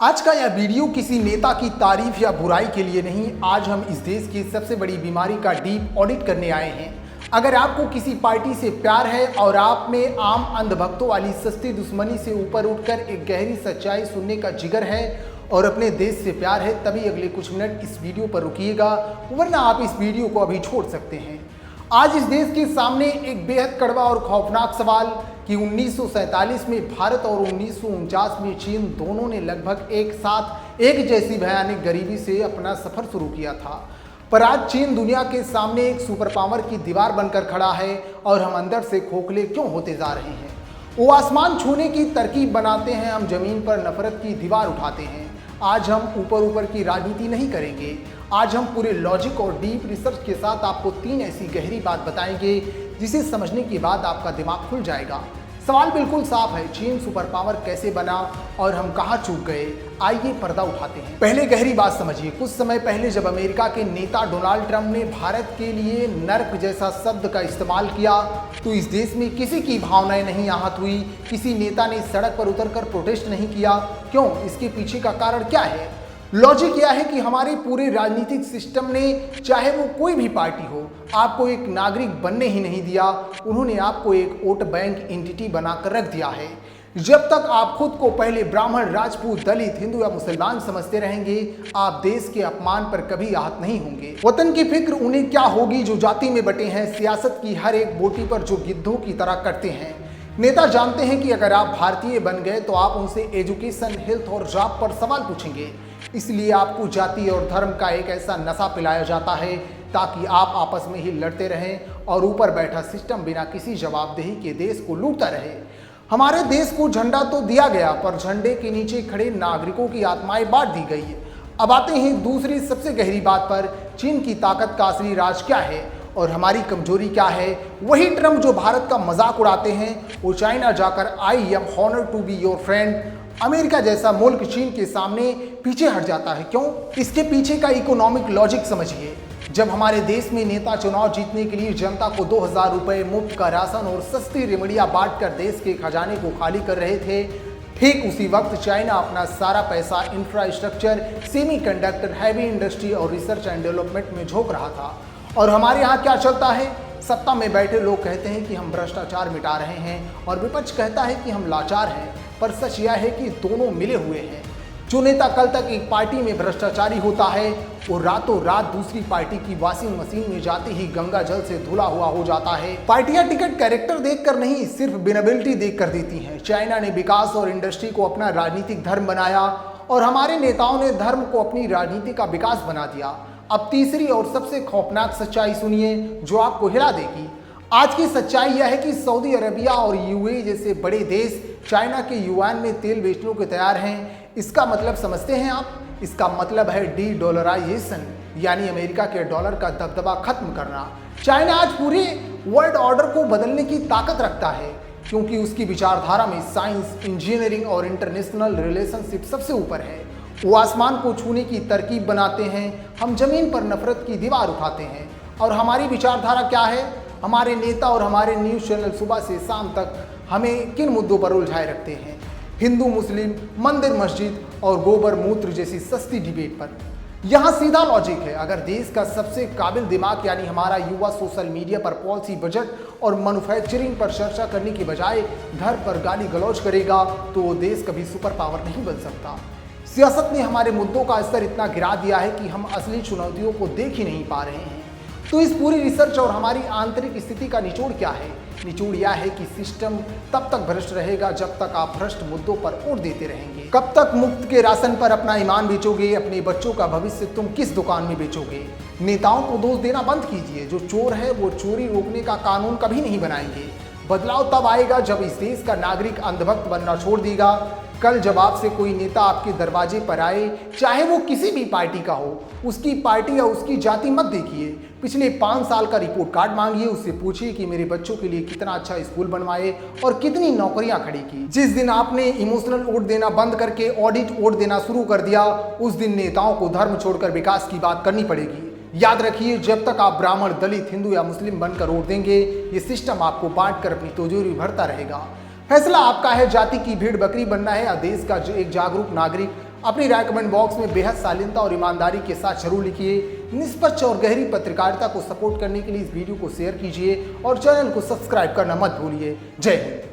आज का यह वीडियो किसी नेता की तारीफ या बुराई के लिए नहीं। आज हम इस देश की सबसे बड़ी बीमारी का डीप ऑडिट करने आए हैं। अगर आपको किसी पार्टी से प्यार है और आप में आम अंधभक्तों वाली सस्ती दुश्मनी से ऊपर उठकर एक गहरी सच्चाई सुनने का जिगर है और अपने देश से प्यार है, तभी अगले कुछ मिनट इस वीडियो पर रुकिएगा, वरना आप इस वीडियो को अभी छोड़ सकते हैं। आज इस देश के सामने एक बेहद कड़वा और खौफनाक सवाल कि 1947 में भारत और 1949 में चीन दोनों ने लगभग एक साथ एक जैसी भयानक गरीबी से अपना सफर शुरू किया था। पर आज चीन दुनिया के सामने एक सुपर पावर की दीवार बनकर खड़ा है और हम अंदर से खोखले क्यों होते जा रहे हैं। वो आसमान छूने की तरकीब बनाते हैं, हम जमीन पर नफरत की दीवार उठाते हैं। आज हम ऊपर ऊपर की राजनीति नहीं करेंगे। आज हम पूरे लॉजिक और डीप रिसर्च के साथ आपको 3 ऐसी गहरी बात बताएंगे जिसे समझने के बाद आपका दिमाग खुल जाएगा। सवाल बिल्कुल साफ है, चीन सुपर पावर कैसे बना और हम कहां चूक गए। आइए पर्दा उठाते हैं। पहले गहरी बात समझिए। कुछ समय पहले जब अमेरिका के नेता डोनाल्ड ट्रंप ने भारत के लिए नर्क जैसा शब्द का इस्तेमाल किया तो इस देश में किसी की भावनाएं नहीं आहत हुई। किसी नेता ने सड़क पर उतरकर प्रोटेस्ट नहीं किया। क्यों? इसके पीछे का कारण क्या है? लॉजिक यह है कि हमारे पूरे राजनीतिक सिस्टम ने, चाहे वो कोई भी पार्टी हो, आपको एक नागरिक बनने ही नहीं दिया। उन्होंने आपको एक वोट बैंक एंटिटी बनाकर रख दिया है। जब तक आप खुद को पहले ब्राह्मण, राजपूत, दलित, हिंदू या मुसलमान समझते रहेंगे, आप देश के अपमान पर कभी आहत नहीं होंगे। वतन की फिक्र उन्हें क्या होगी जो जाति में बटे हैं, सियासत की हर एक बोटी पर जो गिद्धों की तरह करते हैं। नेता जानते हैं कि अगर आप भारतीय बन गए तो आप उनसे एजुकेशन, हेल्थ और जॉब पर सवाल पूछेंगे। इसलिए आपको जाति और धर्म का एक ऐसा नशा पिलाया जाता है ताकि आप आपस में ही लड़ते रहें और ऊपर बैठा सिस्टम बिना किसी जवाबदेही के देश को लूटता रहे। हमारे देश को झंडा तो दिया गया, पर झंडे के नीचे खड़े नागरिकों की आत्माएं बांट दी गई। अब आते हैं दूसरी सबसे गहरी बात पर, चीन की ताकत का असली राज क्या है और हमारी कमजोरी क्या है। वही ट्रम्प जो भारत का मजाक उड़ाते हैं, वो चाइना जाकर I am honoured to be your friend, America जैसा मुल्क चीन के सामने पीछे हट जाता है। क्यों? इसके पीछे का इकोनॉमिक लॉजिक समझिए। जब हमारे देश में नेता चुनाव जीतने के लिए जनता को 2000 रुपए मुफ्त का राशन और सस्ती रेमडियां बांटकर देश के खजाने को खाली कर रहे थे, ठीक उसी वक्त चाइना अपना सारा पैसा इंफ्रास्ट्रक्चर, सेमीकंडक्टर, हैवी इंडस्ट्री और रिसर्च एंड डेवलपमेंट में झोंक रहा था। और हमारे यहाँ क्या चलता है? सत्ता में बैठे लोग कहते हैं कि हम भ्रष्टाचार मिटा रहे हैं और विपक्ष कहता है कि हम लाचार हैं। पर सच यह है कि दोनों मिले हुए हैं। जो नेता कल तक एक पार्टी में भ्रष्टाचारी होता है, वो रातों रात दूसरी पार्टी की वॉशिंग मशीन में जाते ही गंगा जल से धुला हुआ हो जाता है। पार्टियां टिकट कैरेक्टर देखकर नहीं, सिर्फ विनेबिलिटी देखकर देती हैं। चाइना ने विकास और इंडस्ट्री को अपना राजनीतिक धर्म बनाया और हमारे नेताओं ने धर्म को अपनी राजनीति का विकास बना दिया। अब तीसरी और सबसे खौफनाक सच्चाई सुनिए जो आपको हिला देगी। आज की सच्चाई यह है कि सऊदी अरबिया और यूएई जैसे बड़े देश चाइना के युआन में तेल बेचने को तैयार हैं। इसका मतलब समझते हैं आप? इसका मतलब है डी डॉलराइजेशन, यानी अमेरिका के डॉलर का दबदबा खत्म करना। चाइना आज पूरे वर्ल्ड ऑर्डर को बदलने की ताकत रखता है क्योंकि उसकी विचारधारा में साइंस, इंजीनियरिंग और इंटरनेशनल रिलेशनशिप सबसे ऊपर है। वो आसमान को छूने की तरकीब बनाते हैं, हम जमीन पर नफरत की दीवार उठाते हैं। और हमारी विचारधारा क्या है? हमारे नेता और हमारे न्यूज़ चैनल सुबह से शाम तक हमें किन मुद्दों पर उलझाए रखते हैं? हिंदू, मुस्लिम, मंदिर, मस्जिद और गोबर मूत्र जैसी सस्ती डिबेट पर। यहाँ सीधा लॉजिक है, अगर देश का सबसे काबिल दिमाग यानी हमारा युवा सोशल मीडिया पर पॉलिसी, बजट और मैन्युफैक्चरिंग पर चर्चा करने की बजाय घर पर गाली गलौज करेगा तो वो देश कभी सुपर पावर नहीं बन सकता। सियासत ने हमारे मुद्दों का स्तर इतना गिरा दिया है कि हम असली चुनौतियों को देख ही नहीं पा रहे हैं। तो इस पूरी रिसर्च और हमारी आंतरिक स्थिति का निचोड़ क्या है? निचोड़ यह है कि सिस्टम तब तक भ्रष्ट रहेगा जब तक आप भ्रष्ट मुद्दों पर वोट देते रहेंगे। कब तक मुफ्त के राशन पर अपना ईमान बेचोगे? अपने बच्चों का भविष्य तुम किस दुकान में बेचोगे? नेताओं को दोष देना बंद कीजिए। जो चोर है वो चोरी रोकने का कानून कभी नहीं बनाएंगे। बदलाव तब आएगा जब इस देश का नागरिक अंधभक्त बनना छोड़ देगा। कल जब आपसे कोई नेता आपके दरवाजे पर आए, चाहे वो किसी भी पार्टी का हो, उसकी पार्टी या उसकी जाति मत देखिए। पिछले 5 साल का रिपोर्ट कार्ड मांगिए, उससे पूछिए कि मेरे बच्चों के लिए कितना अच्छा स्कूल बनवाए और कितनी नौकरियां खड़ी की। जिस दिन आपने इमोशनल वोट देना बंद करके ऑडिट वोट देना शुरू कर दिया, उस दिन नेताओं को धर्म छोड़कर विकास की बात करनी पड़ेगी। याद रखिए, जब तक आप ब्राह्मण, दलित, हिंदू या मुस्लिम बनकर वोट देंगे, ये सिस्टम आपको बांटकर अपनी तिजोरी भरता रहेगा। फैसला आपका है, जाति की भीड़ बकरी बनना है या देश का एक जागरूक नागरिक। अपनी राय कमेंट बॉक्स में बेहद शालीनता और ईमानदारी के साथ जरूर लिखिए। निष्पक्ष और गहरी पत्रकारिता को सपोर्ट करने के लिए इस वीडियो को शेयर कीजिए और चैनल को सब्सक्राइब करना मत भूलिए। जय हिंद।